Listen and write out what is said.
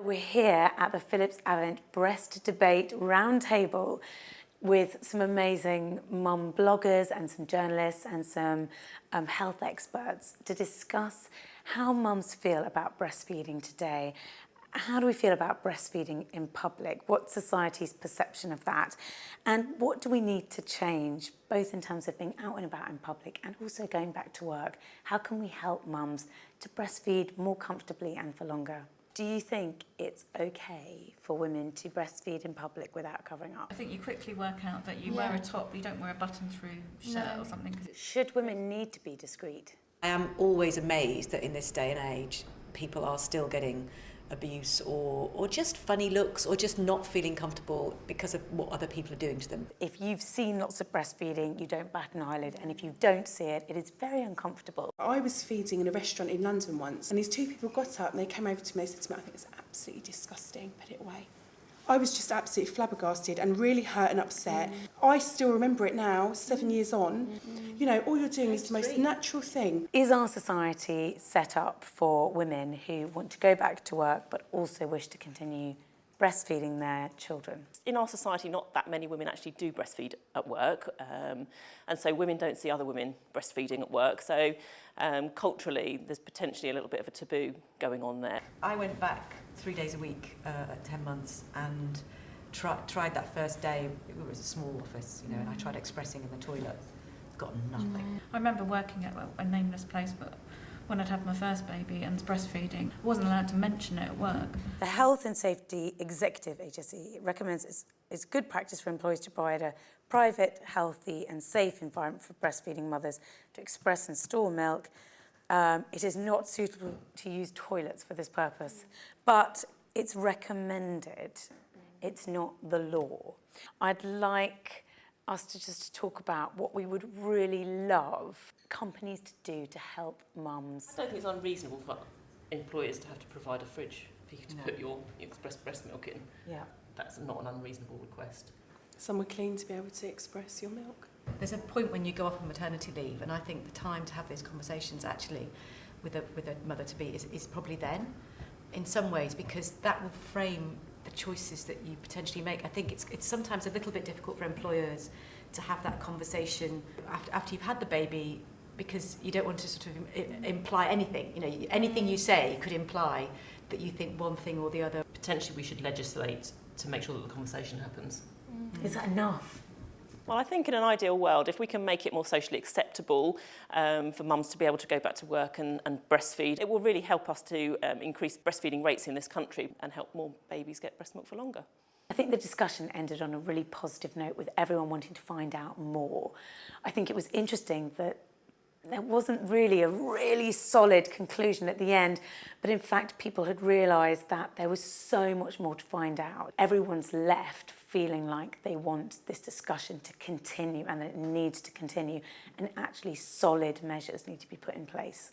We're here at the Phillips Avent Breast Debate Roundtable with some amazing mum bloggers and some journalists and some health experts to discuss how mums feel about breastfeeding today. How do we feel about breastfeeding in public? What's society's perception of that? And what do we need to change, both in terms of being out and about in public and also going back to work? How can we help mums to breastfeed more comfortably and for longer? Do you think it's okay for women to breastfeed in public without covering up? I think you quickly work out that you wear a top, you don't wear a button-through shirt or something. Should women need to be discreet? I am always amazed that in this day and age, people are still getting abuse or just funny looks or just not feeling comfortable because of what other people are doing to them. If you've seen lots of breastfeeding, you don't bat an eyelid, and if you don't see it, it is very uncomfortable. I was feeding in a restaurant in London once, and these two people got up and they came over to me and they said to me, I think it's absolutely disgusting, put it away. I was just absolutely flabbergasted and really hurt and upset. I still remember it now, 7 years on. You know, all you're doing is the most natural thing. Is our society set up for women who want to go back to work but also wish to continue breastfeeding their children? In our society, not that many women actually do breastfeed at work, and so women don't see other women breastfeeding at work. So culturally, there's potentially a little bit of a taboo going on there. I went back 3 days a week at 10 months and tried that first day. It was a small office, you know, and I tried expressing in the toilet. Got nothing. I remember working at a nameless place, but when I'd had my first baby and breastfeeding, I wasn't allowed to mention it at work. The Health and Safety Executive Agency recommends it's good practice for employees to provide a private, healthy and safe environment for breastfeeding mothers to express and store milk. It is not suitable to use toilets for this purpose, but it's recommended. It's not the law. I'd like us to just talk about what we would really love companies to do to help mums. I don't think it's unreasonable for employers to have to provide a fridge for you to put your express breast milk in. Yeah. That's not an unreasonable request. Somewhere clean to be able to express your milk. There's a point when you go off on maternity leave, and I think the time to have these conversations actually with a mother-to-be is probably then, in some ways, because that will frame the choices that you potentially make. I think it's sometimes a little bit difficult for employers to have that conversation after you've had the baby, because you don't want to sort of imply anything. You know, anything you say could imply that you think one thing or the other. Potentially we should legislate to make sure that the conversation happens. Is that enough? Well, I think in an ideal world, if we can make it more socially acceptable for mums to be able to go back to work and breastfeed, it will really help us to increase breastfeeding rates in this country and help more babies get breast milk for longer. I think the discussion ended on a really positive note with everyone wanting to find out more. I think it was interesting that there wasn't really a really solid conclusion at the end, but in fact people had realised that there was so much more to find out. Everyone's left feeling like they want this discussion to continue and that it needs to continue, and actually solid measures need to be put in place.